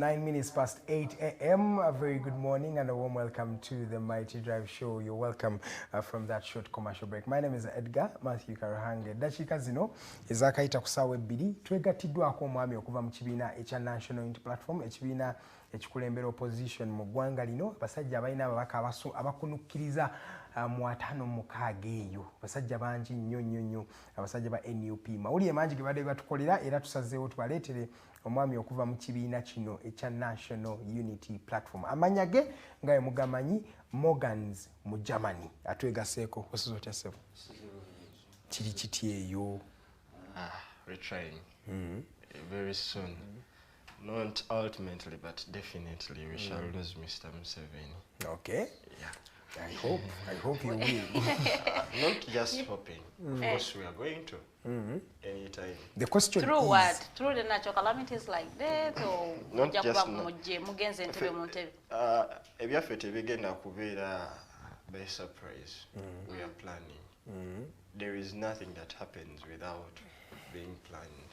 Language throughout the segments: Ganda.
9 minutes past 8 a.m. A very good morning and a warm welcome to the Mighty Drive Show. You're welcome from that short commercial break. My name is Edgar Matthew Karahange. Dachika zino ezakaita kusawa ebbiri twegattidwako omwami okuva mu kibiina ekya National Unity Platform ekibiina ekikulembera opposition mu ggwanga lino abasajja abalina ababaka abakunukkiriza mu 56 eyo abasajja bangi nnyo abasajja ba NUP mawulire mangi ge badde batukolera era tusazeewo tubaleetere omwami okuva mu kibiina kino ekya National Unity Platform amanya ge nga mugamanyi Morgans Mugermani atwegaseeko osizotyasewo kiri kiti eyo we're trying very soon not ultimately but definitely we shall lose Mr. M7. Okay, yeah, I hope you will. Not just hoping. Of course, we are going to. Anytime. The question through is... what? Through the natural calamities like death or... Not just... Mugenzi begin by surprise. We are planning. There is nothing that happens without being planned.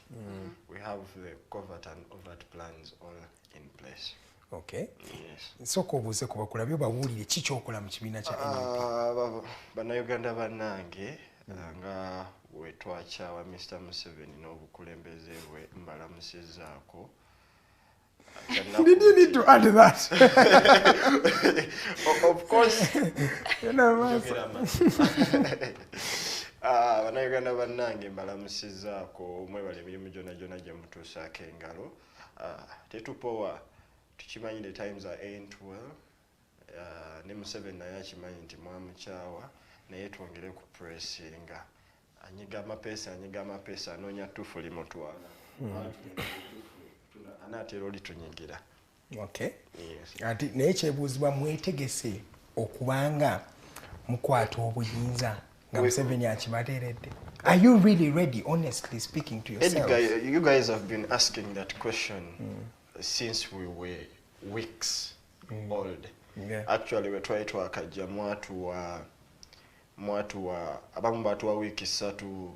We have the covert and overt plans all in place. Okay. Yes. So kobuze kuba kulabyo bawulire kikyokola mu kibiina kya NUP. Bannayuganda bannange nga we twakyawa Mr. M7 n'obukulembeze bwe mbalamusizaako. Did you need to add that? Of course. You know, bannayuganda bannange mbalamusizaako mwebale emirimu gyonna gye mutuusaako engalo. Tetupowa tukimanyi the times ain't well. Ne M7 naye akimanyi nti mwamukyawa naye twongere ku pressinga. Anyiga amapesa anoonya ttuufu limutwala. Anaatera olitunyigira. Okay. Yes. Ati naye kyebuuzibwa mwetegese okubanga mukwata obuyinza nga M7 akibateeredde. Are you really ready, honestly speaking to yourself? You guys have been asking that question since we were weeks old. Yeah. Actually, we tried to akajja mwatu abamu batuwa wiki satu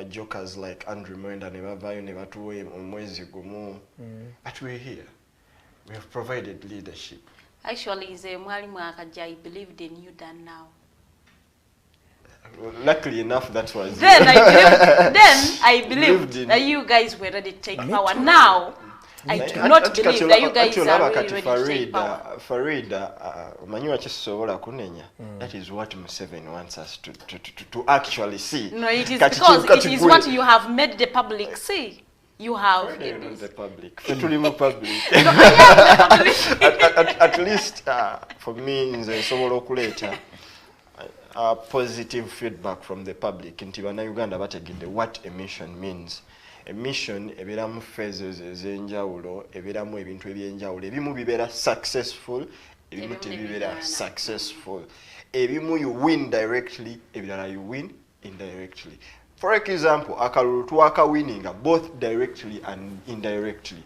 jokers like Andrew Mwenda ne bavayo ne batuwe omwezi gumu. But we're here. We have provided leadership. Actually, mwalimu akajja, I believed in you than now. Luckily enough, that was then I believed that you guys were ready to take power. Now I do not believe that you guys are really ready to take power. Farida, manyiwa kisobola kunenya. That is what M7 wants us to actually see. No, it is because it is what you have made the public see. You have the public. Public. At least for me, in the sobola okuleta positive feedback from the public. Nti bannayuganda bategedde what a mission means. A mission ebiramu phases ez'enjawulo, ebiramu ebintu ebyenjawulo. Ebimu bibeera successful, ebimu tebibeera successful. Ebimu you win directly, ebirala you win indirectly. For example, akalulu twaka winninga both directly and indirectly.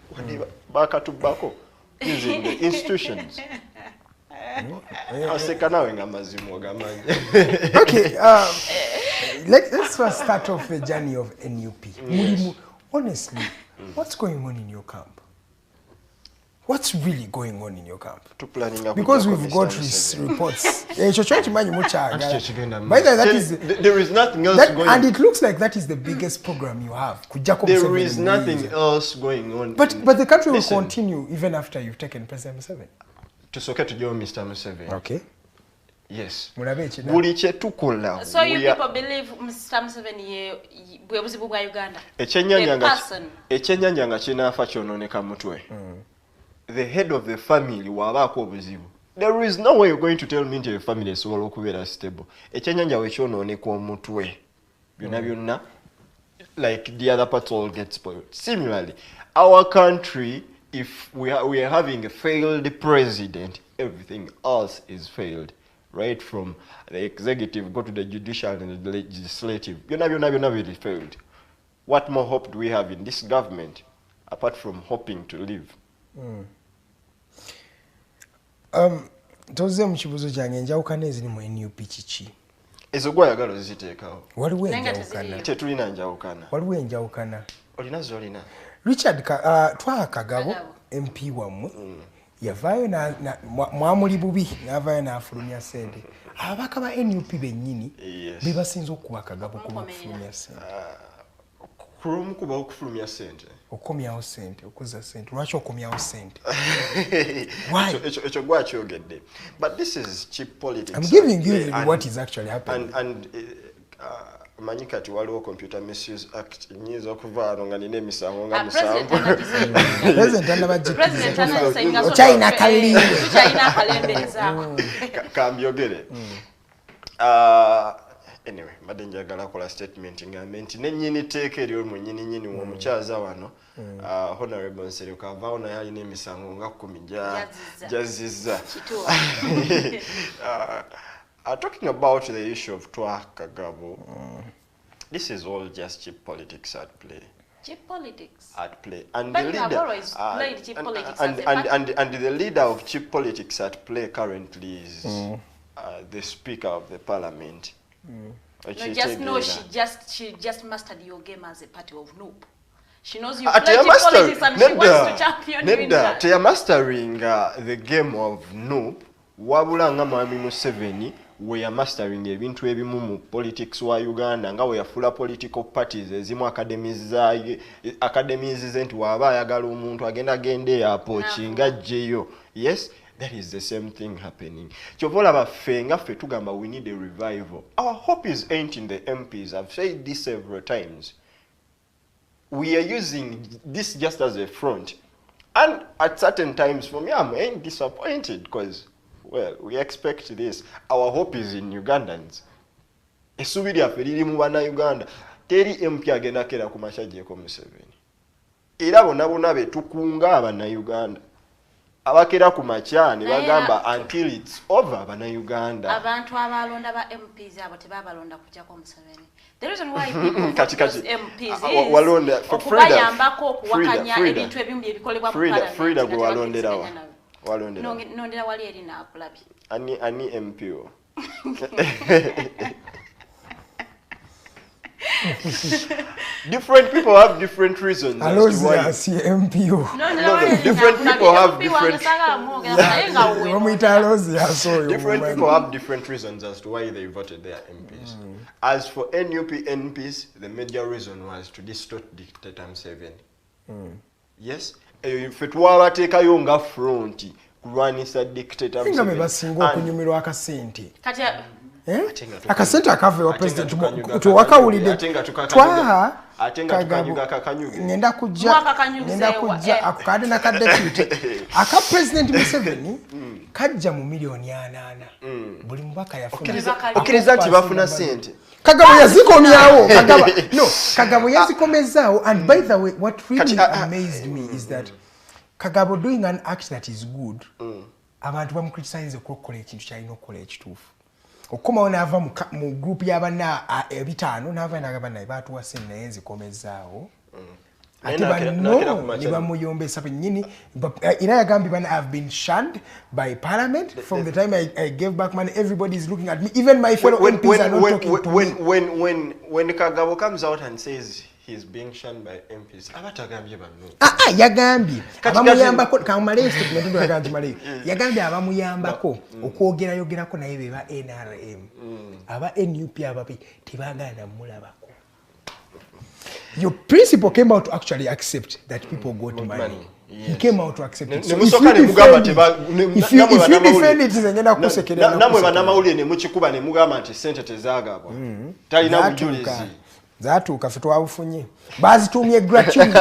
Bakatubako using the institutions. Okay, let's first start off the journey of NUP. Yes. Honestly, what's going on in your camp? What's really going on in your camp? Because we've got reports. By that is there is nothing else going on. And it looks like that is the biggest program you have. There is nothing else going on. But the country will continue even after you've taken President M7. To soke to join Mr. M7. Okay. Yes. So you people believe Mr. M7 bwebuzibu bwa Uganda? Ekyennyanja nga kinaafa kyonooneka mutwe. The head of the family wabaako obuzibu. There is no way you're going to tell me nti the family esobola okubeera stable. Ekyennyanja we kyonooneka omutwe. Byonna like the other parts all get spoiled. Similarly, our country, if we are having a failed president, everything else is failed. Right from the executive, go to the judicial and the legislative. Byonna failed. What more hope do we have in this government, apart from hoping to live? Toze mu kibuzo kyange enjawukana eziri mu NUP kiki? Ezo gwayagala oziteekawo. Waliwo enjawukana. Tetulina njawukana. Waliwo enjawukana. Olina zolina. Richard, twa Kagabo MP wamwe yavaayo mwamuli bubi n'avaayo n'afulumya ssente ababaka ba NUP bennyini be basinza okuba akagabo k'okufulumya ssente kuba okufulumya ssente okomyawo ssente okuza ssente lwaki okomyawo ssente ekyo gwakyogedde but this is cheap politics. I'm giving you what is actually happening and manyi kati waliwo computer misuse act nyinza okuvaano nga nina emisango nga musanvu China kaliwe kambyogere anyway mbadde njagala kola statement ngambe nti nennyini teeka eryo mu nnyini w'omukyaza wano honorable Nsereko avaawo naye alina emisango nga 10 gyazizza. Talking about the issue of Twa Kagabo, this is all just cheap politics at play. Cheap politics at play, and but the you have leader, always played cheap politics and the leader of cheap politics at play currently is the Speaker of the Parliament. No, just know she just mastered your game as a party of noob. She knows you play cheap politics and she wants to champion you in that. They are mastering the game of noob. Wabula nga Mwami Museveni we are mastering ebintu ebimu mu politics wa Uganda nga we yafula political parties ezimu academies nti waba ayagala omuntu agende approachinga jeyo. Yes, that is the same thing happening. Chovola baffe nga ffe tugamba we need a revival. Our hope ain't in the MPs. I've said this several times. We are using this just as a front, and at certain times for me I'm disappointed because well, we expect this. Our hope is in Ugandans. Esubiri aferiri mu bana Uganda. Teri MP agenda kera ku mashaje ko Museveni. Era bona betukunga abana Uganda. Abakera ku machani bagamba until it's over abana Uganda. Abantu abalonda ba MPs abo tebabalonda kujja ko Museveni. The reason why people vote those MPs is walonda for freedom. Okuwakanya ebintu ebimu ebikolebwa ku parliament. Freedom gwe walonderawo. Nondera wali eri na akulabi. Ani MPO. Different people have different reasons. Hello, MPO. No, different people have different. Different people have different reasons as to why they voted their MPs. As for NUP MPs, the major reason was to distort Dictator M7. Yes. If it were takeyo nga front kulwanisa Dictator M7 nga basinga okunyumirwa akasente kati akasente akave wa president tuwakawulide twaha ngenda kujja akukade na kadepute aka president Museveni kajja mu milioni 8 buli mubaka yafuna okiriza nti bafuna sente Kagabo yazikomyawo Kagabo yazikomezaawo. And by the way, what really amazed me is that Kagabo doing an act that is good, abantu bamukriticize okukola ekintu kyalina okukola ekituufu. Okukomawo n'ava mu group y'abana ebitaano n'ava n'agamba naye baatuwa ssente naye nzikomezaawo. Ate banno ne bamuyombesa bennyini. Era yagambye bana I've been shunned by parliament from the time I gave back money. Everybody is looking at me. Even my fellow MPs are not talking to me. When Kagabo comes out and says he's being shunned by MPs, abatagambye banno. Yagambye abamuyambako kamale statement ndo yagambye male. Yagambye abamuyambako okwogerayogerako naye beba NRM. Aba NUP abapi tebaganda mulabako. Your principal came out to actually accept that people got money. Yes. He came out to accept it. So if you defend it, zengenda kusekerera. Namwe banamawulire ne mukikuba ne mugamba nti sente tezaagabwa. Talina bujulizi. Zaatuuka ffe twabufunye. Bazitumye gratuity.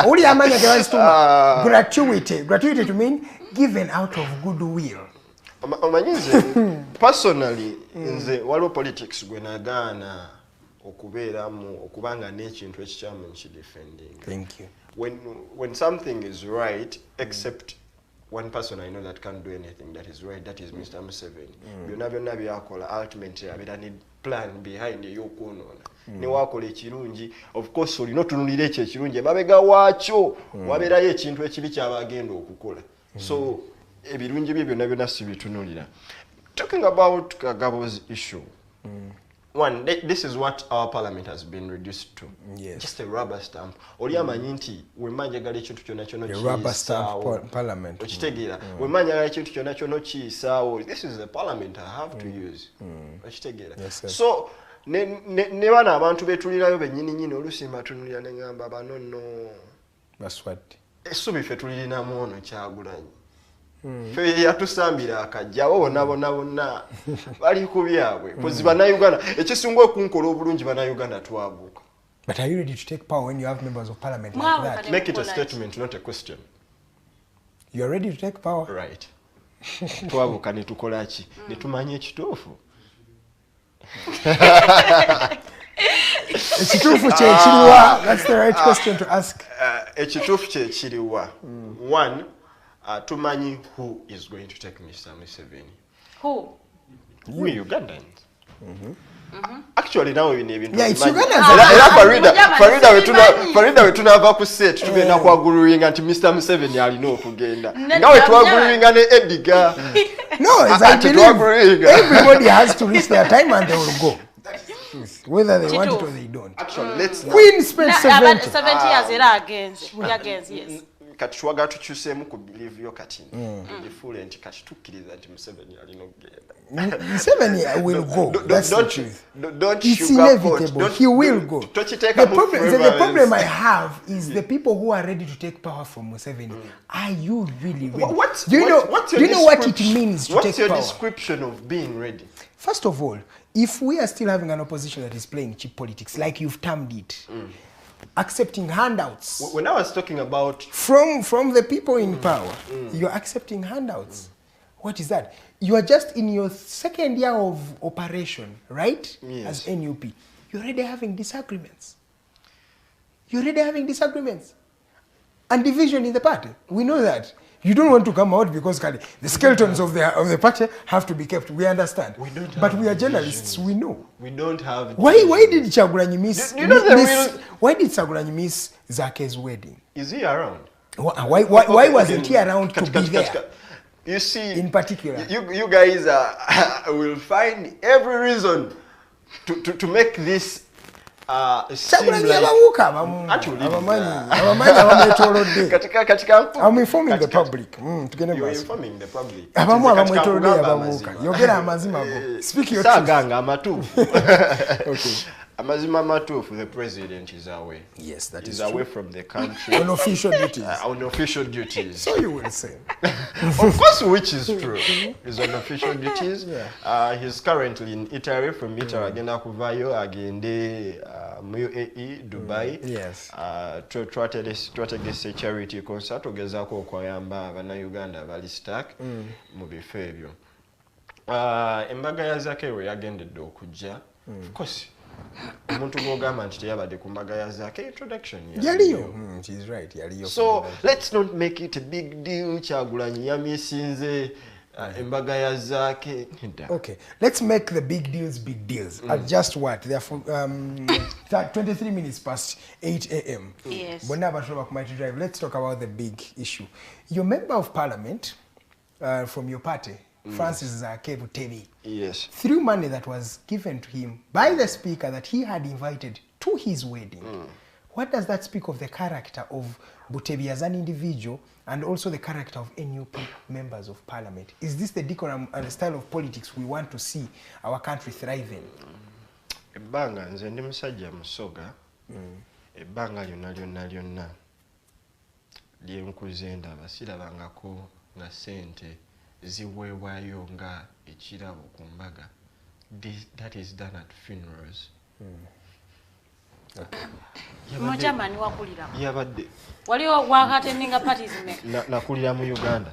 Oli amanya ke bazituma. Gratuity. Gratuity to mean given out of goodwill. Omanyize personally nze waliwo politics gwe nagaana okubeeramu okubanga n'ekintu ekikyamu nkidefending. Thank you. When something is right, except one person I know that can't do anything that is right, that is Mr. Museveni. Byonna byakola ultimately abeera ne plan behind ey'okwonoona. Ne wakola ekirungi, of course olina otunulira ekyo ekirungi emabega waakyo wabeerayo ekintu ekibi ky'abagenda okukola. So ebirungi bye byonna si bitunulira. Talking about Kagabo's issue, one, this is what our parliament has been reduced to. Yes. Just a rubber stamp. Oli amanyi we manja gali chintu kyonna kyonna a rubber stamp parliament. Okitegeera. We manja gali chintu kyonna kyonna kiyisaawo. This is the parliament I have to use. Okitegeera. Yes, sir. So ne bana abantu betulirayo bennyini oluusi mbatunulira ne ngamba bano nno. Baswadde. Essubi ffe tulirinamu ono Kyagulanyi. Fe yatusambira akajjawo bonna bali ku byabwe pozi bannayuganda ekisinga okunkola obulungi bannayuganda twabuuka. But are you ready to take power when you have members of parliament like that? Make it a statement, not a question. You are ready to take power? Right. Twabuuka ne tukola ki? Ne tumanya ekituufu. Ekituufu kye kiriwa? That's the right question to ask. Ekituufu kye kiriwa. One, tumanyi who is going to take Mr. Museveni. Who? We Ugandans. Actually now bino ebintu. Yeah, it's Ugandans. Farida wetunava ku set tugenda kwaguluwinga nti Mr. Museveni alina okugenda. Ngawe twaguluwinga ne Edgar. No, as I believe everybody has to reach their time and they will go. Whether they want it or they don't. Actually, let's Queen spent 70 years era against. Yes. Kati twaga tukyuseemu ku believe yo kati ndifuule nti kati tukkiriza nti Museveni alina okugenda. Museveni will go. That's the truth. It's inevitable. inevitable. He will go. The problem I have is the people who are ready to take power from Museveni. Are you really ready? Do you know what it means to take power? What's your description of being ready? First of all, if we are still having an opposition that is playing cheap politics, like you've termed it, accepting handouts. When I was talking about from the people in power, you're accepting handouts. What is that? You are just in your second year of operation, right? Yes. As NUP. You're already having disagreements. You're already having disagreements. And division in the party. We know that. You don't want to come out because the skeletons of the party have to be kept. We understand. But we are journalists. We know. We don't have. Why did Kyagulanyi miss? Why did Kyagulanyi miss Zaake's wedding? Is he around? Why wasn't he around to be there? You see, in particular, you guys will find every reason to make this. I'm informing the public. You're informing the public. Speak your truth. Amazima matufu, the president is away. Yes, that is away true. from the country. On official duties. On official duties. So you will say. Of course, which is true. He's on official duties. Yeah. He's currently in Italy. From Italy, agenda kuvayo, agende UAE, Dubai. Yes. Twategese charity concert, ogezako okwayamba abana Uganda bali stuck mu bifo ebyo. Embaga ya Zaake we yagendedde okujja. Of course. Omuntu gw'ogamba nti teyabadde ku mbaga ya Zaake introduction yaliyo. She's right. Yaliyo. So let's not make it a big deal. Kyagulanyi yamisinze embaga ya Zaake. Okay, let's make the big deals big deals. At just what? Therefore, 23 minutes past 8 a.m. Yes. Let's talk about the big issue. Your member of parliament from your party, Francis Zaake Butebi, yes, through money that was given to him by the speaker that he had invited to his wedding. What does that speak of the character of Butebi as an individual and also the character of NUP members of parliament? Is this the decorum and the style of politics we want to see our country thriving? Ebbanga nze ndi musajja musoga. Ebbanga lyonna lyenkuze ndaba sirabangako nga sente ziweebwayo nga ekirabo ku mbaga. That is done at funerals. Mugermani wakulira. Yabadde. Waliwo wakatendinga parties meka. Nakulira mu Uganda.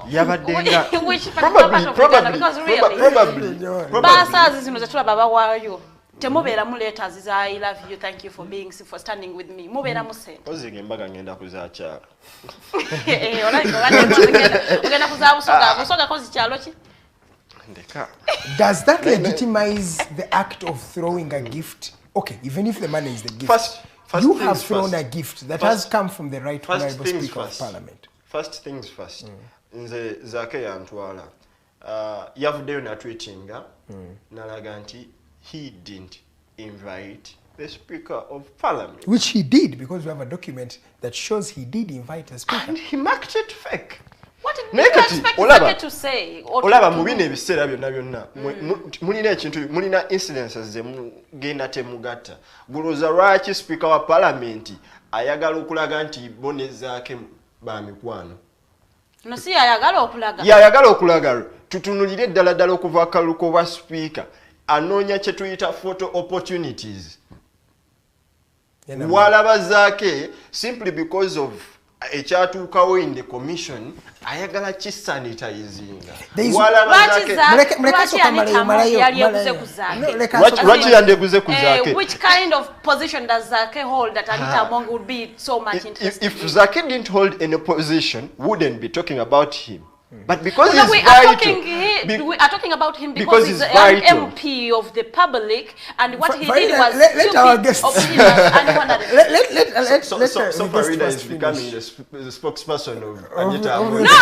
Yabadde nga probably. Basazi zino zetulaba bawaayo. Temubeera mu letters za I love you, thank you for standing with me. Mubeera mu sente. Oziga embaga ngenda kuzaakyala. Ogenda kuzaa busoga kozi kyalo ki? Ndeka. Does that legitimize the act of throwing a gift? Okay, even if the money is the gift. You have thrown a gift that has come from the right honorable speaker of parliament. First things first. Nze Zaake yantwala. Yavuddeyo na tweetinga nalaga nti he didn't invite the Speaker of Parliament. Which he did, because we have a document that shows he did invite the Speaker. And he marked it fake. What did you expect Zake to say? Olaba mubine ebiseera byonna byonna mulina ekintu mulina incidences ze mugenda temugatta. Guloza lwaki Speaker wa Parliament ayagala okulaga nti Bone Zaake ba mikwano. No si ayagala okulaga. Ayagala okulaga. Tutunulire ddala okuva akaluko wa Speaker. Anoonya kye tuyita photo opportunities. Walaba Zaake simply because of ekyatuukawo in the commission ayagala kisanitizinga. Lwaki yandeguze ku Zaake? Which kind of position does Zaake hold that Anita Among would be so much interested if Zaake didn't hold any position, wouldn't be talking about him. But because we are talking about him because he's an MP of the public, and what he did was let our guests. So Farida is becoming the spokesperson of Anita Among. No, I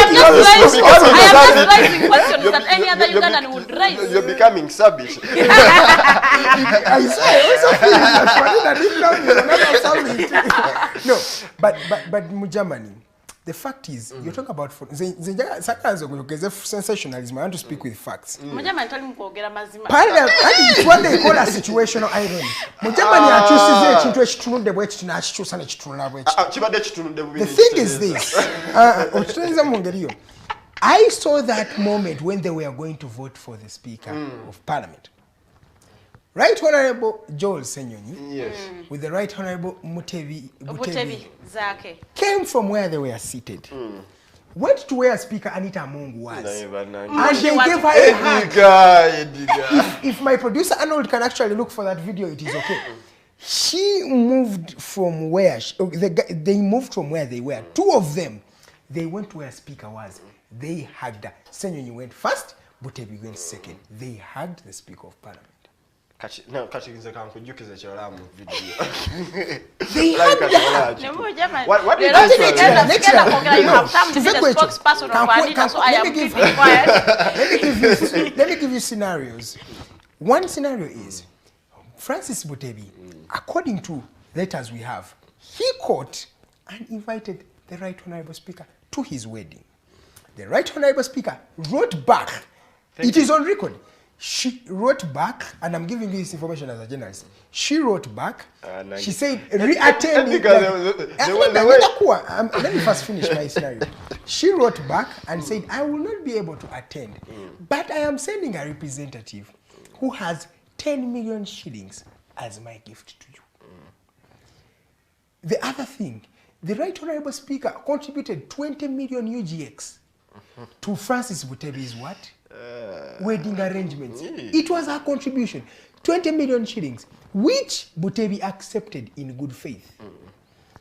am not the spokesperson of Anita Among. I am just raising questions that any other Ugandan would raise. You're becoming savage. I say, no, but Mugermani, the fact is, you're talking about sensationalism. I want to speak with facts. Mugermani tell me kwogera mazima. It's what they call a situational irony. Mugermani akyusiza ekintu ekitunudde bwe kiti n'akikyusa n'ekitunula bwe kiti. The thing is this. I saw that moment when they were going to vote for the Speaker of Parliament. Right Honorable Joel Senyonyi, yes, with the Right Honorable Butebi Zaake, came from where they were seated. Went to where Speaker Anita Among was. And they gave her a hug. If my producer Arnold can actually look for that video, it is okay. She moved from where they moved from where they were. Two of them, they went to where Speaker was. They hugged her. Senyonyi went first, Butebi went second. They hugged the Speaker of Parliament. Kati nze kankujukiza kyala mu video. What did you say? You have time to be the spokesperson of Anita, so I am keeping quiet. Let me give you scenarios. One scenario is Francis Butebi, according to letters we have, he caught and invited the Right Honorable Speaker to his wedding. The Right Honorable Speaker wrote back. It is on record. She wrote back, and I'm giving you this information as a journalist. She wrote back. She said, re-attend. Let me first finish my scenario. She wrote back and said, I will not be able to attend, but I am sending a representative who has 10 million shillings as my gift to you. The other thing, the Right Honorable Speaker contributed 20 million UGX to Francis Butebi's what? Wedding arrangements. It was her contribution, 20 million shillings, which Butebi accepted in good faith.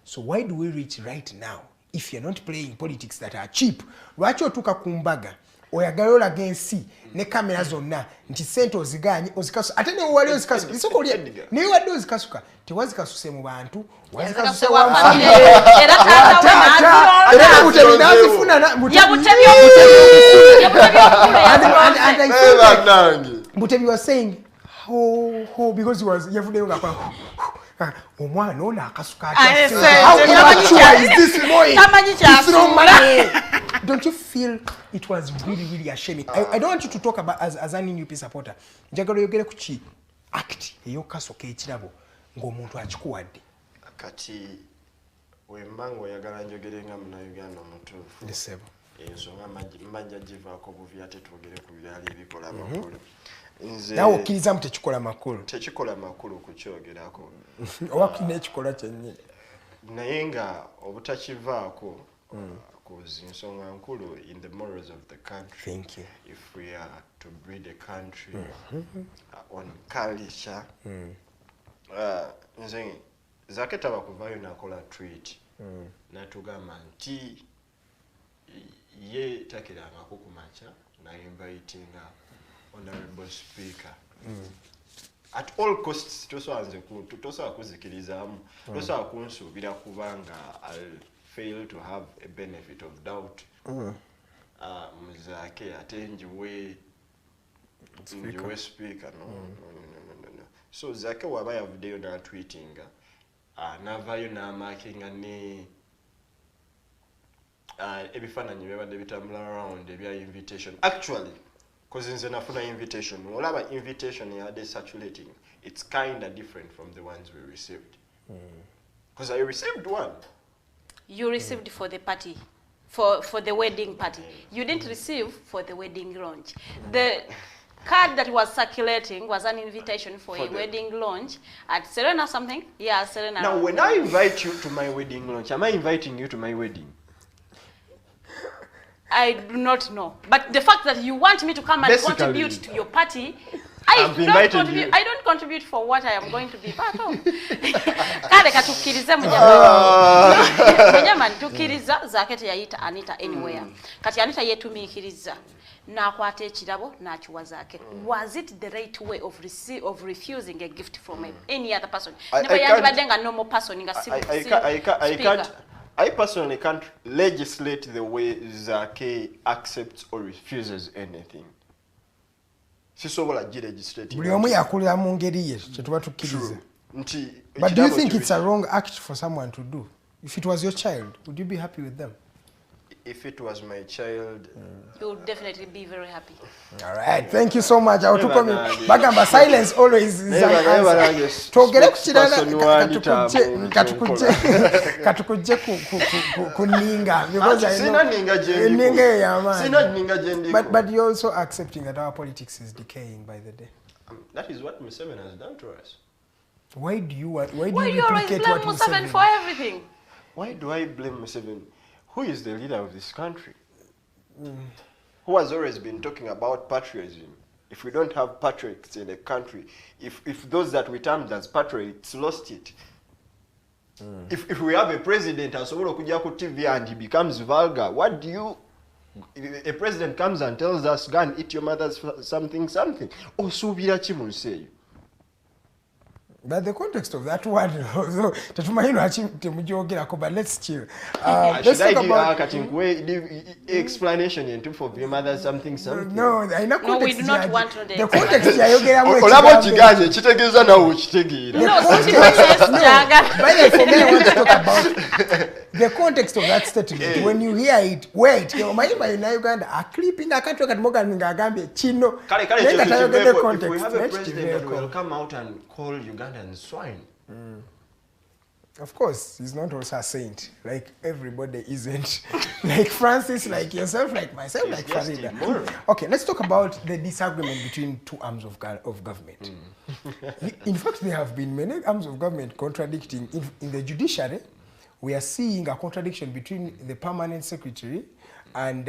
So why do we reach right now if you're not playing politics that are cheap? Lwaki otuka kumbaga oyagala against ne kamera zonna nti sente oziganye ozikasu ate ne wali ozikasu isoko lye ne wadde ozikasuka tewazikasuse mu bantu wazikasuse wa mfami era tata era Butebi nazifuna na Butebi was saying ho because he was yavudeyo ngakwa omwana ona akasuka Don't you feel it was really shaming? I don't want you to talk about as an UP supporter. Njagalo yogere kuchi act eyokasoka ekirabo ng'omuntu akikuwadde. Kati wembango yagala njogere nga muna Uganda omutuufu. Ndisebo. Ensonga majja givaako buvi ate twogere ku byali ebikola amakulu. Nawe okkiriza mu tekikola makulu. Tekikola makulu kukyogerako. Oba n'ekikola kyennyini. Naye nga obutakivaako nsonga nkulu in the morals of the country. Thank you. If we are to breed a country on culture, nze Zaake tabakuvayo nakola tweet natugamba nti ye takirangako ku makya na invitinga honorable speaker at all costs tosobola kuzikirizamu tosobola kunsuubira kubanga I'll fail to have a benefit of doubt. Zaake ate njiwe ndiwe speaker no. So zaake waba yavuddeyo n'atweetinga n'avaayo n'amaakinga ne ebifaananyi byabadde bitambula around ebya invitation. Actually, because nze nafuna invitation, olaba invitation yadde circulating, it's kinda different from the ones we received. Because I received one. You received for the party, for the wedding party. You didn't receive for the wedding launch. The card that was circulating was an invitation for a wedding launch at Serena something. Yeah, Serena. Now, when I invite you to my wedding launch, am I inviting you to my wedding? I do not know. But the fact that you want me to come and contribute to your party, I don't contribute for what I am going to be part of. Kale katukiriza mujamani tukiriza zaake teyayita Anita anywhere. Kati Anita yetumikiriza nakwata ekirabo nakiwa zaake. Was it the right way of refusing a gift from any other person? Never yandibadde nga normal person nga speaker. I personally can't legislate the way Zaake accepts or refuses anything. Sisobola giregistrate. Buli omu yakulira mu ngeri ye kyetuba tukkiriza. But do you think it's a wrong act for someone to do? If it was your child, would you be happy with them? If it was my child, you would definitely be very happy. All right, thank you so much. I come bagamba silence always is an answer. Togere kuchirana katukuje kuninga because I know but you're also accepting that our politics is decaying by the day. That is what M7 has done to us. Why do you always blame M7 for everything? Why do I blame M7? Who is the leader of this country? Who has always been talking about patriotism? If we don't have patriots in a country, if those that we termed as patriots lost it, if we have a president asobola okujja ku TV and he becomes vulgar, what do you? A president comes and tells us, "Go and eat your mother's something." Osuubira ki mu nsi eyo? But the context of that word, so but let's chill. Let's talk about explanation into for your mother something. No, we do not want to. The context. For me, I want to talk about the context of that statement. When you hear it, wait, Uganda are clipping a country at Morgans Mugermani Chino. If we have a president that will come out and call Ugandans swine. Of course, he's not also a saint. Like everybody isn't. Like Francis, like yourself, like myself, like Farida. Okay, let's talk about the disagreement between two arms of government. In fact, there have been many arms of government contradicting. In the judiciary, we are seeing a contradiction between the permanent secretary and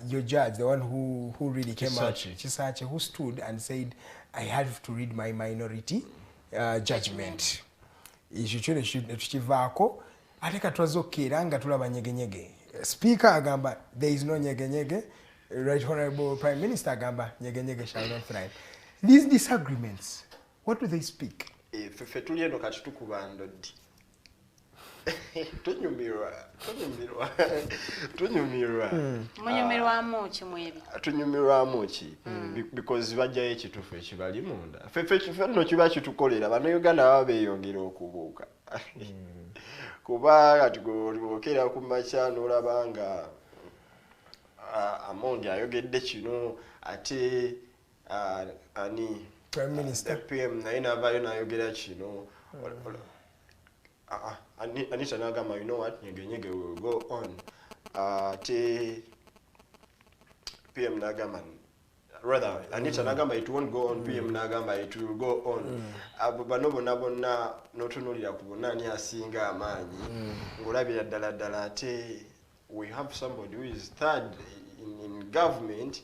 your judge, the one who really came out, Chisache, who stood and said, I have to read my minority judgment. Speaker agamba, there is no nyegenyege. Right Honorable Prime Minister agamba, nyegenyege shall not thrive. These disagreements, what do they speak? Tunyumirwamu ki because bajjayo ekituufu ekibali munda ffe nno kiba kitukolera bannayuganda baba beeyongera okubuuka kuba kati okera ku makya n'olaba nga Amongi ayogedde kino ate ani Prime Minister PM naye n'avaayo n'ayogera kino Anita nagamba, you know what, nyegenyege will go on. PM nagamba, rather, Anita nagamba, it won't go on. PM nagamba, it will go on. Banobo nabona notunulira kubona ni asinga amanyi. Ngolabira dala we have somebody who is third in government.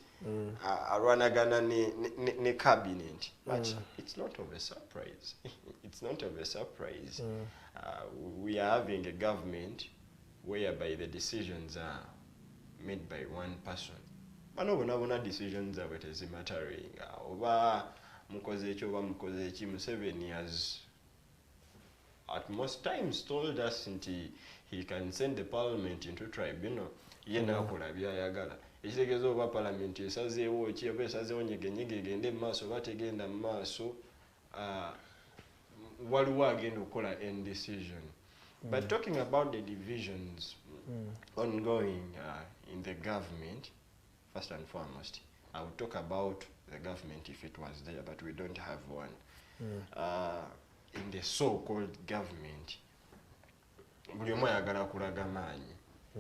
Aranagana ne cabinet, but it's not of a surprise. It's not of a surprise. We are having a government whereby the decisions are made by one person. But no decisions are what is mattering. Oba mukozechi oba mukozechi Museveni has at most times told us he can send the parliament into tribunal. Yena akola byayagala. ekitegeeza oba palamenti esazeewo ki oba esazeewo nyegenyege egende mu maaso oba tegenda mu maaso waliwo agenda okukola indecision. But talking about the divisions ongoing in the government, first and foremost, I would talk about the government if it was there, but we don't have one. In the so-called government,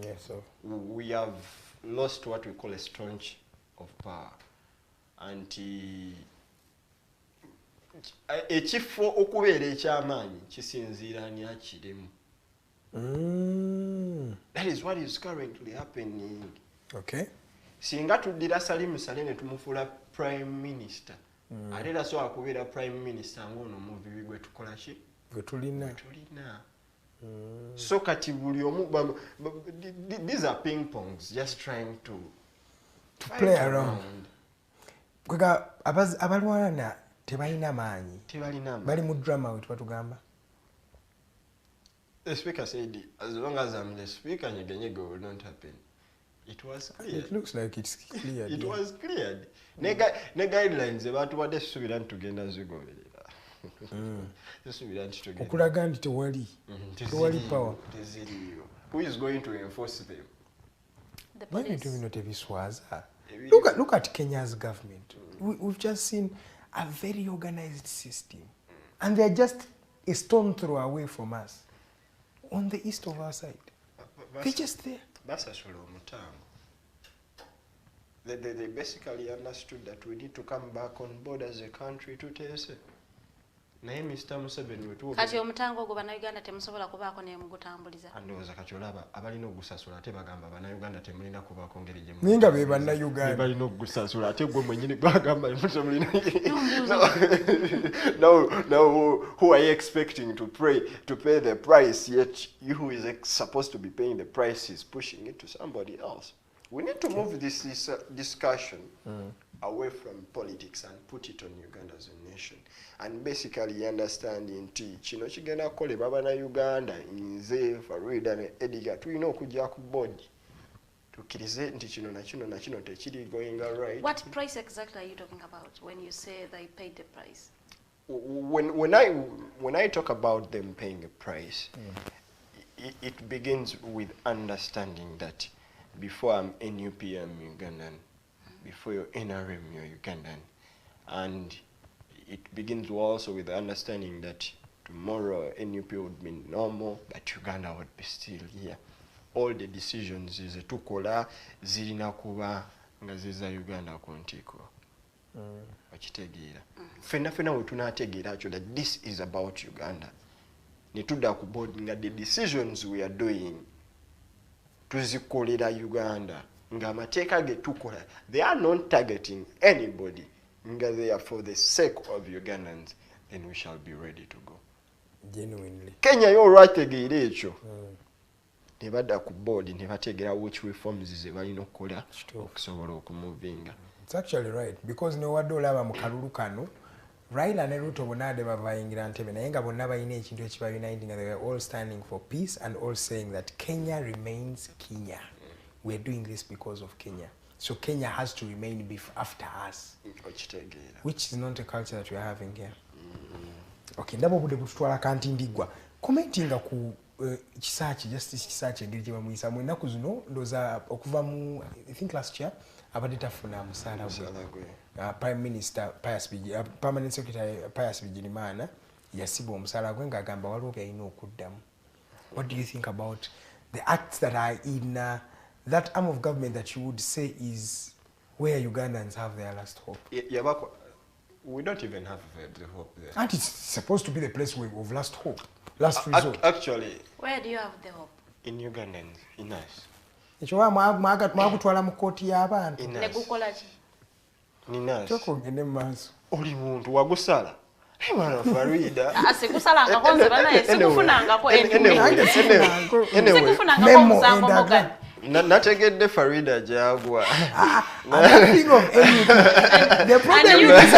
yes, so we have lost what we call a staunch of power. And ekifo okubeera eky'amaanyi kisinziira ani akirimu. That is what is currently happening. Okay. Singa tuddira Salim Saleh ne tumufuula prime minister, ate era so akubeera prime minister ng'ono omuvibi gwe tukola ki? Gwe tulina. So kati buli omu, these are ping pongs just trying to play around. Kwega abalwana tebalina maanyi. Bali mu drama wetu batugamba. The speaker said, as long as I'm the speaker, nyegenyege will not happen. It was clear. It looks like it's cleared. It was cleared. Ne guidelines abantu wadde subira ntugenda zigoberera. Subira ntugenda. Okulaga nti tewali power. Who is going to enforce them? The police. Look at Kenya's government. We've just seen a very organized system, and they're just a stone throw away from us on the east of our side. They're just there. They basically understood that we need to come back on board as a country to test it. Naye Mr. Museveni wetu kati omutango ogwo bannayuganda temusobola kubaako naye mugutambuliza. Andowooza kati olaba abalina ogusasula ate bagamba bannayuganda temulina kubaako ngeri gye ninga be bannayuganda balina ogusasula ate gwe mwennyini bagamba temulina. Now who are you expecting to pay the price, yet you who is supposed to be paying the price is pushing it to somebody else? We need to move this discussion away from politics and put it on Uganda as a nation. And basically understanding kino kigenda kukolebwa bannayuganda nze Farida ne Edgar tulina okujja ku board tukkirize nti kino na kino tekiri going right. What price exactly are you talking about when you say they paid the price? When I talk about them paying a price, it begins with understanding that before I'm NUP, I'm Ugandan. Before you're NRM, you're Ugandan. And it begins also with the understanding that tomorrow NUP would be normal, but Uganda would be still here. All the decisions is tukola zirina kuba nga ziza Uganda kuntiko. Wakitegeera. Fena we tunategeera kyo that this is about Uganda. Nitudda ku board nga the decisions we are doing tuzikolera Uganda. Nga amateeka ge tukola, they are not targeting anybody. Nga they are for the sake of Ugandans, then we shall be ready to go. Genuinely. Kenya yo lwategeera ekyo. Ne badda ku board ne bategeera which reforms ze balina okukola okusobola okumuvinga. It's actually right, because ne wadde olaba mu kalulu kano Raila ne Ruto bonade bavayingira Ntebe naye nga bonna balina ekintu ekibayuniting, they were all standing for peace and all saying that Kenya remains Kenya. We're doing this because of Kenya. So Kenya has to remain after us, which is not a culture that we are having here. Okay, ndabo bude butwala kanti ndigwa. Commentinga ku kisachi, justice kisachi engeri gye bamuyisa mu ennaku zino ndoza okuva mu I think last year abadde tafuna musala gwe. Prime Minister Permanent Secretary Pius Bigirimana yasiba omusala gwe ng'agamba waliwo byalina okuddamu. What do you think about the acts that are in that arm of government that you would say is where Ugandans have their last hope? We don't even have the hope there. And it's supposed to be the place of last hope, last resort. Actually, where do you have the hope? In Ugandans, in us. Ekyo mwagutwala mu kooti y'abantu. Ne gukola ki? Ninas. Kyokogende mu maaso. Oli muntu wagusala. Hey man, Farida. Asikusalangako nze banaye sikufunangako Memo musango Morgan. nategedde Farida gyagwa. I'm thinking of anything. The problem is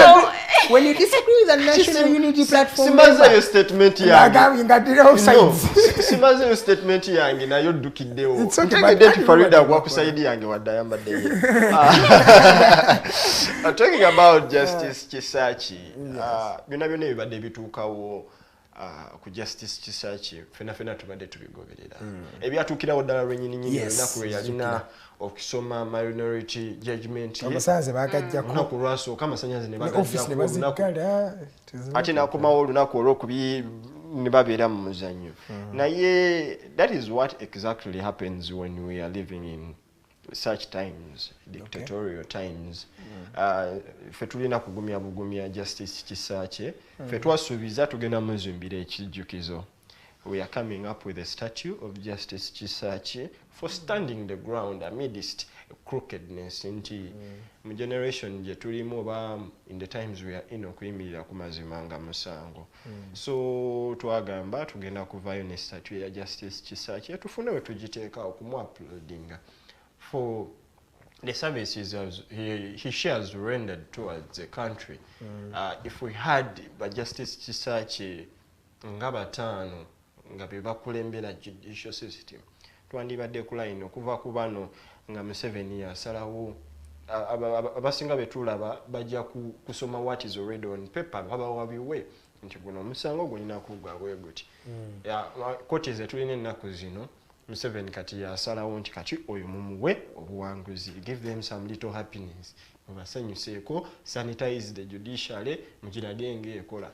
when you disagree with the National Unity Platform, Simaze yo statement yange. No, simaze yo statement yange nayo ddukiddewo. It's okay, Ntegedde but nti Farida gwa ku side yange wadde ayambadde ye. Talking about Justice Kisaaki, byonna byonna ebibadde bituukawo ku Justice Kisaaki fena tubadde tubigoberera. Ebyatuukirawo ddala lwennyini olunaku lwe yalina okusoma minority judgment ye. Amasanze bagajjako. Olunaku lwasooka amasannyalaze ne Office ne bazikala. ate n'akomawo olunaku olwokubiri ne babeera mu muzannyo. Naye that is what exactly happens when we are living in such times, dictatorial times. Ffe tulina kugumya bugumya Justice Kisaaki. Ffe twasuubiza tugenda muzimbira ekijjukizo. We are coming up with a statue of Justice Kisaaki for standing the ground amidst crookedness nti mu generation gye tulimu oba in the times we are in okuyimirira ku mazima nga musango. So twagamba tugenda kuvaayo ne statue ya Justice Kisaaki tufune we tugiteekawo kumuuploadinga for the services she has rendered towards the country. If we had Justice Kisaaki nga bataano nga be bakulembera judicial system twandibadde ku line okuva ku bano nga Museveni yasalawo abasinga betulaba bajja kusoma what is already on paper babawabiwe nti guno omusango gulina kugwabwe guti koti ze tulina ennaku zino Museveni kati yasalawo nti kati oyo mumuwe obuwanguzi, give them some little happiness, mubasanyuseeko, sanitize the judiciary mugirage ng'ekola.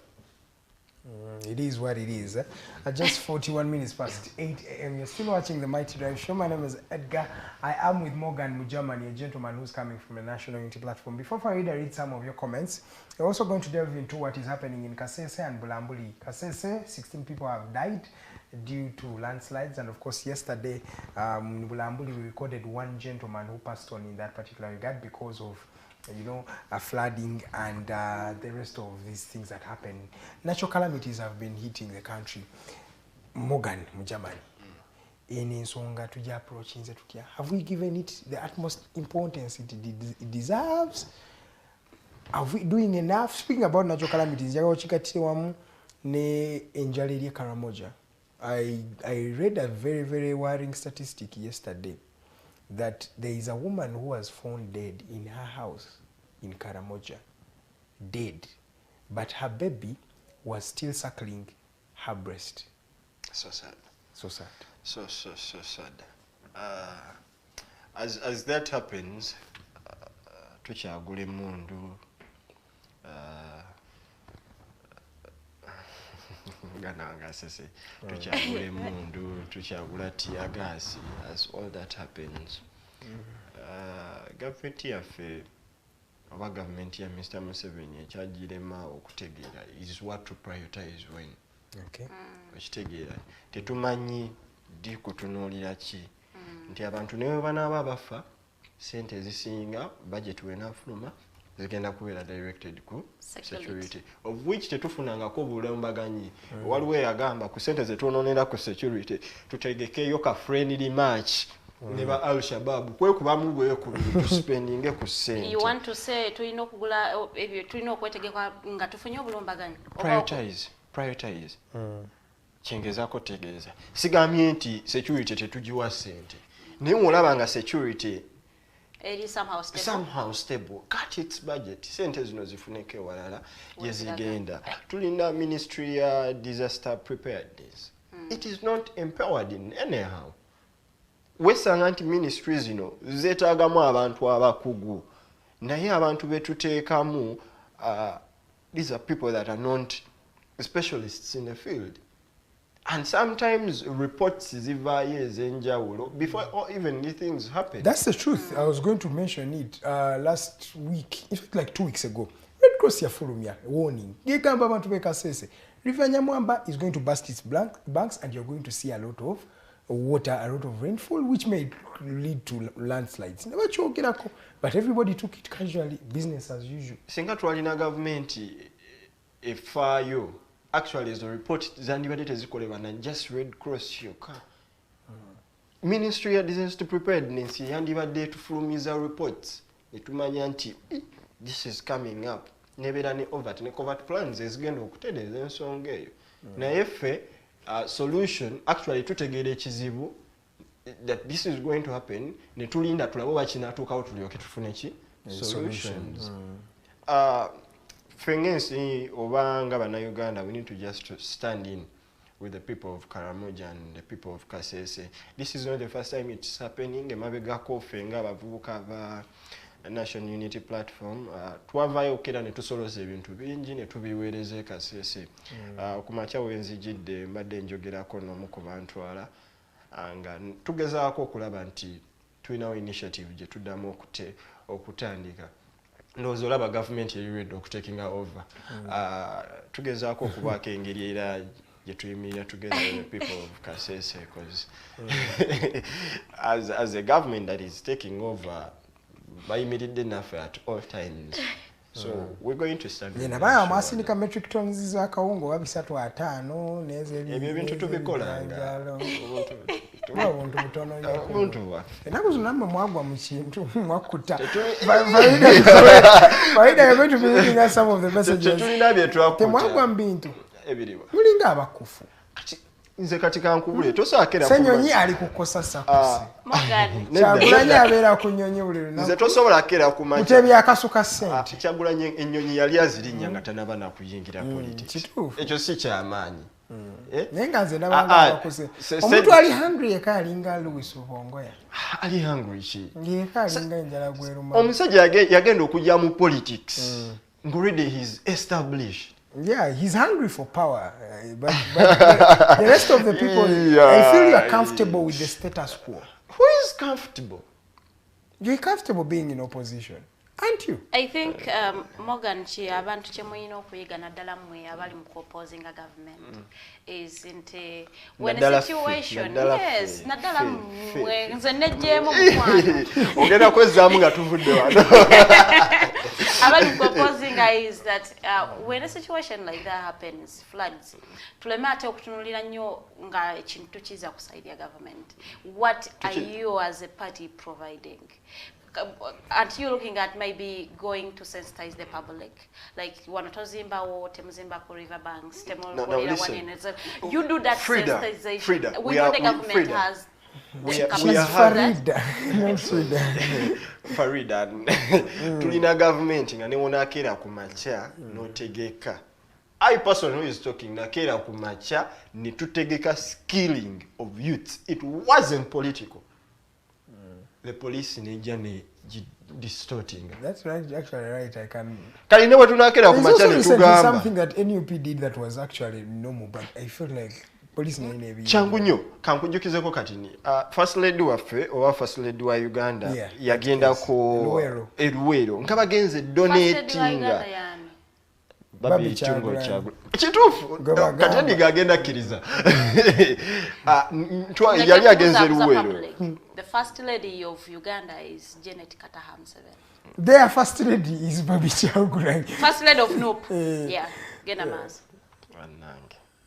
It is what it is. At just 41 minutes past 8 a.m. You're still watching the Mighty Drive Show. My name is Edgar. I am with Morgans Mugermani, a gentleman who's coming from the National Unity Platform. Before Farida reads some of your comments, we're also going to delve into what is happening in Kasese and Bulambuli. Kasese, 16 people have died due to landslides, and of course yesterday in Bulambuli we recorded one gentleman who passed on in that particular regard because of a flooding and the rest of these things that happen. Natural calamities have been hitting the country. Morgans Mugermani, in ensonga tujja approaching tutya, have we given it the utmost importance it deserves? Are we doing enough? Speaking about natural calamities, njagala okikatire wamu ne enjala eri Karamoja. I read a very, very worrying statistic yesterday that there is a woman who was found dead in her house in Karamoja, dead, but her baby was still suckling her breast. So sad. So sad. So sad. As that happens, tukyagula emundu, gananga sese, tukyagula emundu, tukyagula tiagasi. As all that happens, government yaffe oba government ya Mr. Museveni ekyagirema okutegeera is what to prioritize when. Okay. Okitegeera tetumanyi di kutunuulira ki nti abantu newe banaaba bafa sente ezisinga budget wenafuluma zigenda kubeera directed ku security, of which tetufunangako bulembaganyi. Waliwo eyagamba ku sente zetunoonera ku security tutegekeyo ka friendly match ne ba Al-Shabaab kwekubamu bwekubiri tuspendinge ku sente. You want to say tulina okugula ebyo tulina okwetegeka nga tufunye obulombaganyi? Prioritize. Kyengezaako tegeeza. Sigambye nti security tetugiwa sente. Naye olaba nga security is somehow stable. Cut its budget. Sente zino zifuneke walala yezigenda. Tulina Ministry ya Disaster Preparedness. It is not empowered in anyhow. Wesanga nti ministries zino zeetaagamu abantu abakugu. Naye abantu betuteekamu, these are people that are not specialists in the field. And sometimes reports zivaayo ez'enjawulo before even these things happen. That's the truth. I was going to mention it last week, in fact like 2 weeks ago. Red Cross yafulumya warning. Gegamba abantu be Kasese. River Nyamwamba is going to burst its banks and you're going to see a lot of water, a lot of rainfall, which may lead to landslides. But everybody took it casually, business as usual. Singa twalina government efaayo, actually as the report zandibadde tezikolebwa na just Red Cross yokka. Ministry ya Disaster Preparedness yandibadde tufulumiza reports netumanya nti this is coming up nebeera ne overt ne covert plans ezigenda okutereeza ensonga eyo naye ffe solution actually tutegeera ekizibu that this is going to happen ne tulinda tulabe oba kinatuukawo tulyoke tufune ki solutions. Ffe ng'ensi oba nga bannayuganda we need to just stand in with the people of Karamoja and the people of Kasese. This is not the first time it's happening. Emabegako ffe ng'abavubuka ba National Unity Platform twavaayo okera ne tusoloza ebintu bingi ne tubiweereza e Kasese. Ku makya wenzijidde mbadde njogerako n'omu ku bantwala nga tugezaako okulaba nti tulinawo initiative gye tuddamu okutandika. Ndowooza olaba gavumenti eriredde okutakinga over. Tugezaako okubaako engeri era gyetuyimirira together with the people of Kasese because as a government that is taking over bayimiridde naffe at all times. So we're going to stand with them. Baya amasindika metric tons za kawungo wa 3-5 n'ezebi ebyo bintu tubikolanga obuntu butono nnyo omuntu wa enaku zino nammwe mwagwa mu kintu mwakuta Farida, you're going to be looking at some of the messages. tetulina bye twakuta Temwagwa mu bintu ebiriwa mulinga abakufu nze kati kankubule tosaakera Ssenyonyi ali kukosa sakusi Morgan. Kyagulanyi abeera ku nnyonyi buli lunaku nze tosobola kera kumanya mutebyakasuka ssente Kyagulanyi ennyonyi yali azirinnya nga tanaba nakuyingira politics kituufu. ekyo si kyamaanyi naye nga nze nabangaabakuze omuntu ali hungry eka alinga Louis Rubongoya ali hungry ki ng'eka alinga enjala gweruma omusajja yagenda okujja mu politics already he's established. Yeah, he's hungry for power, but the rest of the people, I feel you're comfortable with the status quo. Who is comfortable? You're comfortable being in opposition, aren't you? I think Morgan chi abantu kye muyina okuyiga naddala mmwe abali mu opposing a government is into when Naddala a situation naddala yes ffe, naddala ffe, mmwe nze nejjeemu mukwano ogenda kwezzaamu nga tuvudde wano abali mu opposing is that when a situation like that happens floods tuleme ate okutunulira nnyo nga ekintu kiza kusaidia government what are you as a party providing aren't you looking at maybe going to sensitize the public like wanatozimba wo temuzimba ku river banks temolera listen. you do that Frida, sensitization Frida, we we know are- the we- government Frida. has We the are- capacity we are for that. Farida. No, Frida. Farida tulina gavumenti nga newonakeera ku makya n'otegeka I person who is talking nakeera ku makya ne tutegeka skilling of youth. It wasn't political. The police nejja ne distorting. That's right, actually right. I can. Kali ne wetunakeera ku There's makya also ne recently tugamba something that NUP did that was actually normal, but I feel like police never. kyangu nnyo kankujjukizeko kati ni first lady waffe oba first lady wa Uganda Yeah, yagendako Luwero. Luwero nga bagenze First donatinga lady wa Uganda yani. Babi Kyagulanyi. Kyagulanyi. Kituufu Gabagamba. kati andi gagenda akkiriza yali Like, agenze who's a Luwero public? The first lady of Uganda is Janet Kataha M7. Their first lady is Babi Kyagulanyi. First lady of Nope. Yeah, Gena Mars.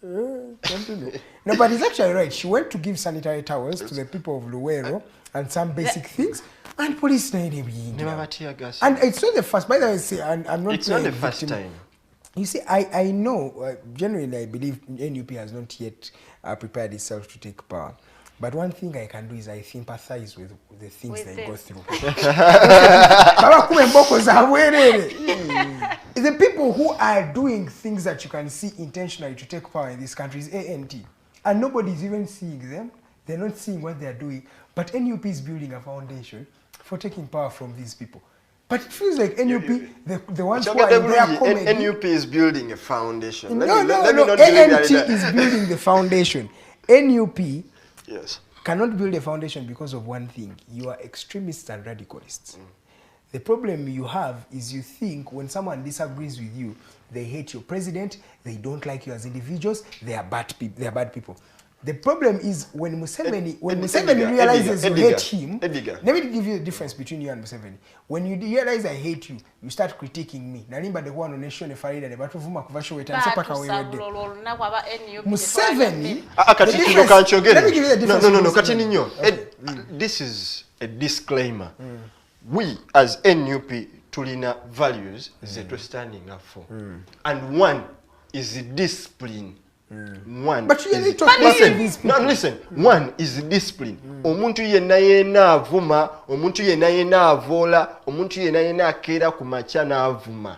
Continue. No, but it's actually right. She went to give sanitary towels to the people of Luwero and some basic things, and police never. ne babatya gas. And it's not the first. By the way, see, I'm not. It's not the playing first victim. time. You see, I know. Genuinely, I believe NUP has not yet prepared itself to take power. But one thing I can do is I sympathize with the things With they them. go through. Baba kume mboko za bwerere. The people who are doing things that you can see intentionally to take power in this country is ANT. And nobody is even seeing them. They're not seeing what they're doing. But NUP is building a foundation for taking power from these people. But it feels like NUP, the ones who are in their comedy... NUP is building a foundation. No, Let me no, not ANT believe that. is building the foundation. NUP Yes. cannot build a foundation because of one thing. You are extremists and radicalists. The problem you have is you think when someone disagrees with you, they hate your president, they don't like you as individuals, they are bad people. The problem is when Museveni Edgar, realizes you Edgar, hate him. Edgar. Let me give you the difference between you and Museveni. When you realize I hate you, you start critiquing me. Nalimba the one on nation Farida ne batuvuma kuva show etanse paka wewedde. Museveni. Let me give you the difference. No. Kati ninyo. This is a disclaimer. We as NUP tulina values that we're standing up for. And one is discipline. One. But you is, talk listen. One is discipline. Omuntu yenna yena avuma, omuntu yenna yena avola, omuntu yenna yena akera ku macha na avuma.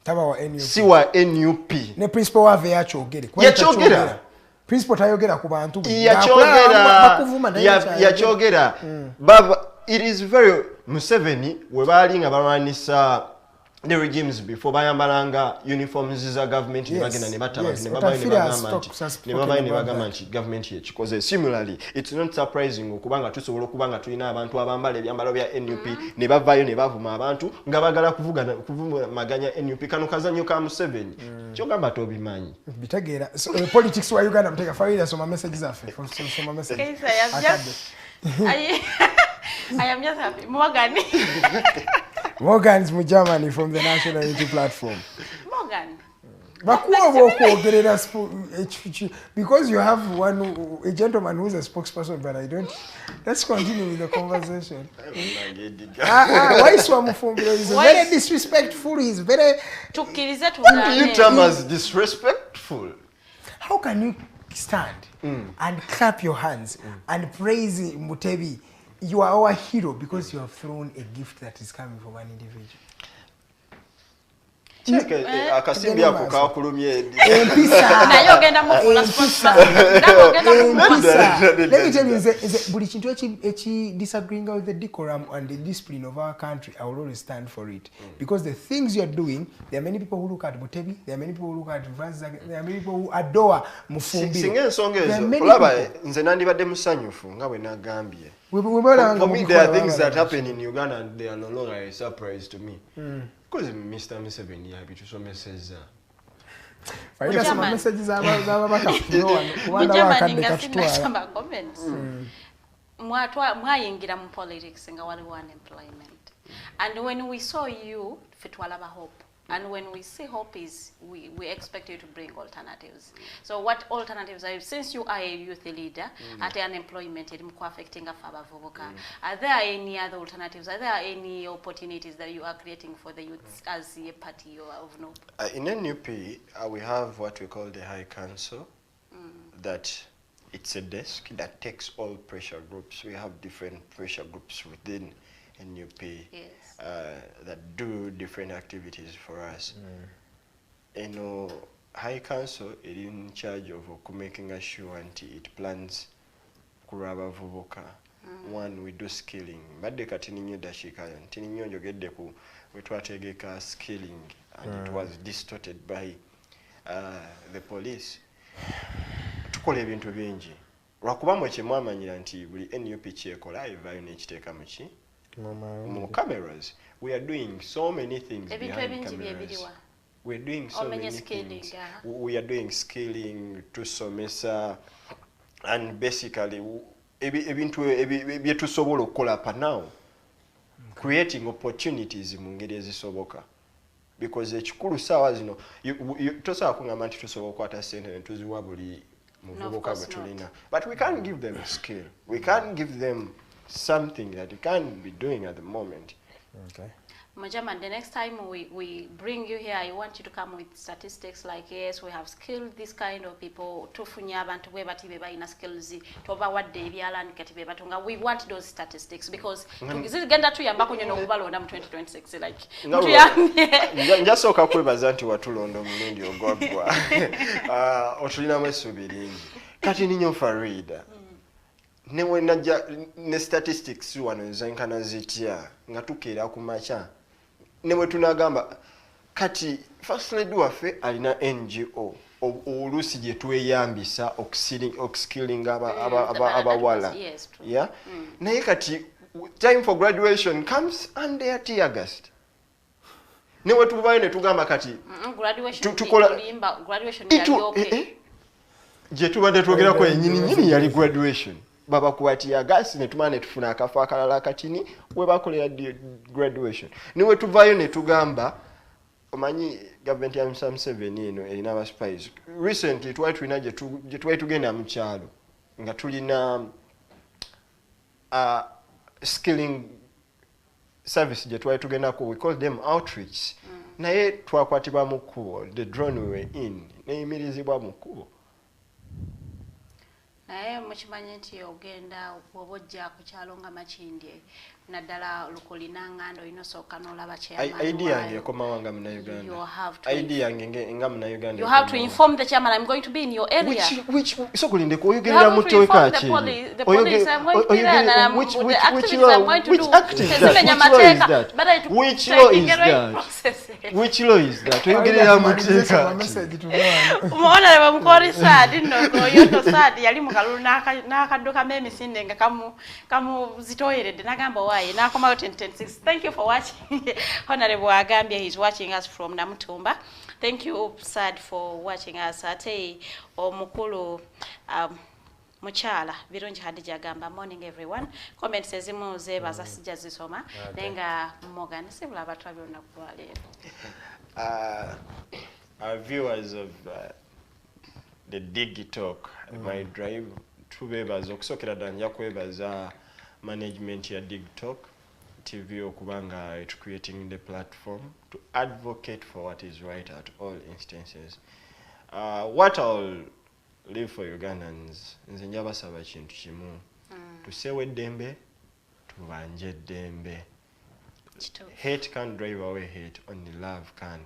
Taba wa NUP. Si wa NUP. Ne principal wave yachogere. Yachogera. Principal tayogera ku bantu. Yachogera. Baba, it is very Museveni we bali nga balwanisa the regimes before bayambalanga uniforms za government bagenda ne batabantu ne babaye ne bagamba nti government yekikoze. Similarly, it's not surprising okubanga tusobola okubanga tulina abantu abambala ebyambalo bya NUP ne bavayo ne bavuma abantu nga bagala kuvuma maganya NUP kano kazanyo ka Museveni kyogamba tobimanyi bitegeera politics wa Uganda mteka faida soma messages afe soma message I am just happy. Morgans Mugermani from the National Unity Platform. Morgan. Because you have a gentleman who is a spokesperson, but I don't. Let's continue with the conversation. Why is very disrespectful? He's very. Who do you term as disrespectful? How can you stand and clap your hands and praise Mutebi? You are our hero because you have thrown a gift that is coming from an individual. Akasimbi ako kakulumye. Let me tell you, buli kintu echi disagreeing with the decorum and the discipline of our country, I will always stand for it. Because the things you are doing, there are many people who look at Mutebi, there are many people who look at Francis, there are many people who adore Mufumbire. Nze nandibadde musanyufu nga bwe nagambye. For me, there are things that happen in Uganda and they are no longer a surprise to me. Because Mr. Museveni happy to some messages. Mwayingira mu politics nga waliwo unemployment. And when we saw you, fitwalaba hope. And when we see hope is, we expect you to bring alternatives. So what alternatives are, since you are a youth leader, at unemployment, affecting are there any other alternatives? Are there any opportunities that you are creating for the youth as a party of no? In NUP, we have what we call the High Council, that it's a desk that takes all pressure groups. We have different pressure groups within NUP. Yes. That do different activities for us. High Council is in charge of making sure it plans kuraba vubuka. One, we do skilling. Badde kati ninyo dashika tininyo njogedde ku wetwategeka skilling and it was distorted by the police. Tukola ebintu bingi. Lwakuba mwe kyemwamanyira nti buli NUP kyekola evaayo n'ekiteeka mu ki? More cameras. We are doing so many things behind cameras. We are doing so many things. We are doing skilling to somesa and basically ebyetusobola okukola pa now creating opportunities mu ngeri ezisoboka. Because ekikulu saawa zino tosobola kungamba nti tusobola okukwata ssente ne tuziwa buli muvubuka gwe tulina. But we can't give them a skill. We can't give them something that you can't be doing at the moment. Okay. Mugermani, the next time we bring you here, I want you to come with statistics like, yes, we have skilled this kind of people. We want those statistics because njasooka kwebaza nti watulonda omulundi ogwaggwa otulinamu essuubi lingi kati ninyo Farida ne statistics wano ezenkana zitya nga tukeera ku makya ne bwe tunagamba kati first lady waffe alina NGO oluusi gye tweyambisa okuskilling abawala naye kati time for graduation comes and they are tear gassed. Ne bwe tubayo ne tugamba kati tukola gye tubadde twogerako ennyini yali graduation babakwatiya gasi ne tumana ne tufuna akafo akalala akatini we bakolera graduation niwe tuvaayo ne tugamba omanyi government ya M7 eno erina aba spies recently twali tulina gye twali tugenda mu kyalo nga tulina skilling service gye twali tugendako we call them outreach naye twakwatibwa mu kkubo the drone we were in neyimirizibwa mu kkubo naye mukimanyi nti ogenda bw'oba ojja ku kyalo nga Makindye naddala Lukuli n'Anganda olina osooka n'olaba chairman ID yange ekomawo nga Munnayuganda ID yange nga Munnayuganda you have to inform the chairman I'm going to be in your area which so kulinde ko oyogerera mu teweka ki the police I'm going to be there and which I'm going to do which law is that which law is that oyogerera mu teweka umona leba mukori sad nno yondo sad yali mukalulu n'akaddo kama emisinde nga kamu zitoyeredde nagamba wayi nakomayo 10:10:6 thank you for watching honorable Agambia he's watching us from Namutumba thank you sad for watching us ate omukulu muchala birungi Hadija agamba morning everyone comments ezimu zebaza sijja zisoma nenga Morgan sibula abatwabyo nakulwalero our viewers of the DiGiTalk my drive tubebaza okusokera danja kwebaza management ya DiGiTalk TV okubanga it creating the platform to advocate for what is right at all instances. What I'll leave for Ugandans nze njabasaba kintu kimu tusewe dembe tubanje dembe hate can't drive away hate only love can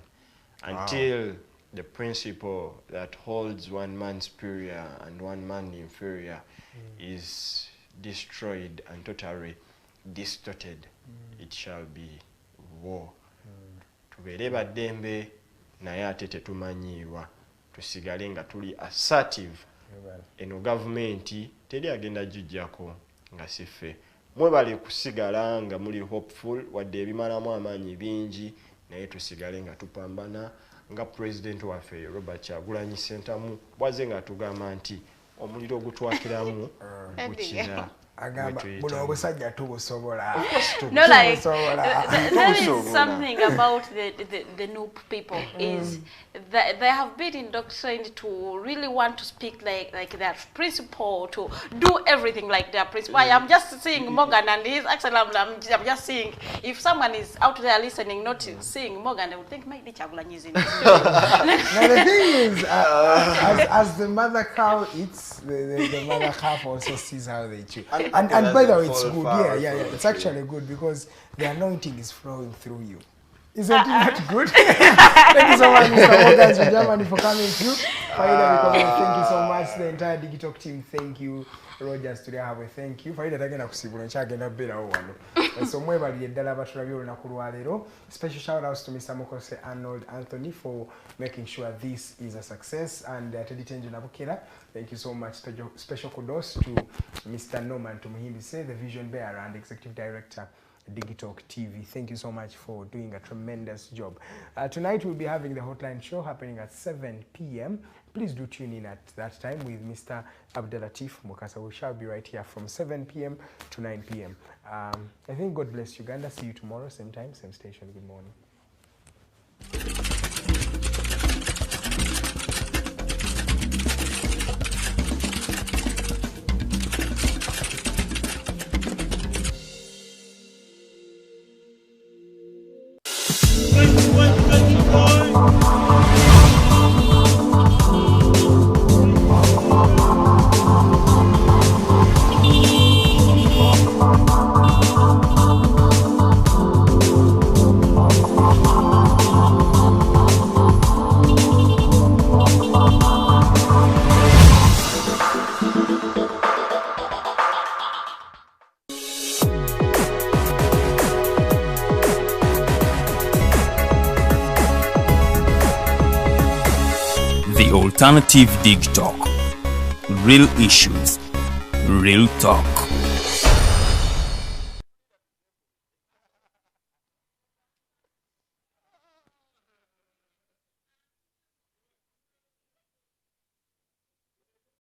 until the principle that holds one man superior and one man inferior is destroyed and totally distorted it shall be war tubeere baddembe naye ate tetumanyiirwa tusigale nga tuli assertive eno gavumenti teri agenda jujjako nga siffe mwebale kusigala nga muli hopeful wadde ebimalamu amaanyi bingi naye tusigale nga tupambana nga president waffe Robert Kyagulanyi Ssentamu bwaze nga tugamba nti omuliro ogutwakiramu gukira agamba buno obusajja tubusobola no like there is something about the noob people is that they have been indoctrinated to really want to speak like their principle to do everything like their principle. I am just seeing Morgan and his actually I'm just seeing if someone is out there listening not seeing Morgan they would think maybe Kyagulanyi is in this. Now the thing is as the mother cow eats the mother calf also sees how they chew. And by the way, it's good. Yeah. It's actually good because the anointing is flowing through you. Isn't that good? Thank you so much, Mr. Morgans Mugermani, for coming through. Thank you so much, the entire DiGiTalk team. Thank you, Rogers. Today I have a thank you. Faida tagenda kusibula nkyagenda beera wano. So mwebalire ddala abatulabye olunaku lwaleero. Special shout outs to Mr. Mokose Arnold Anthony for making sure this is a success and Teddy Tenjo Nabukera. Thank you so much. Special kudos to Mr. Norman Tumuhimbise, the vision bearer and executive director DiGiTalk TV. Thank you so much for doing a tremendous job. Tonight we'll be having the hotline show happening at 7 p.m. Please do tune in at that time with Mr. Abdelatif Mukasa. We shall be right here from 7 p.m. to 9 p.m. I think God bless Uganda. See you tomorrow, same time, same station. Good morning. The alternative DiGiTalk. Real issues, real talk.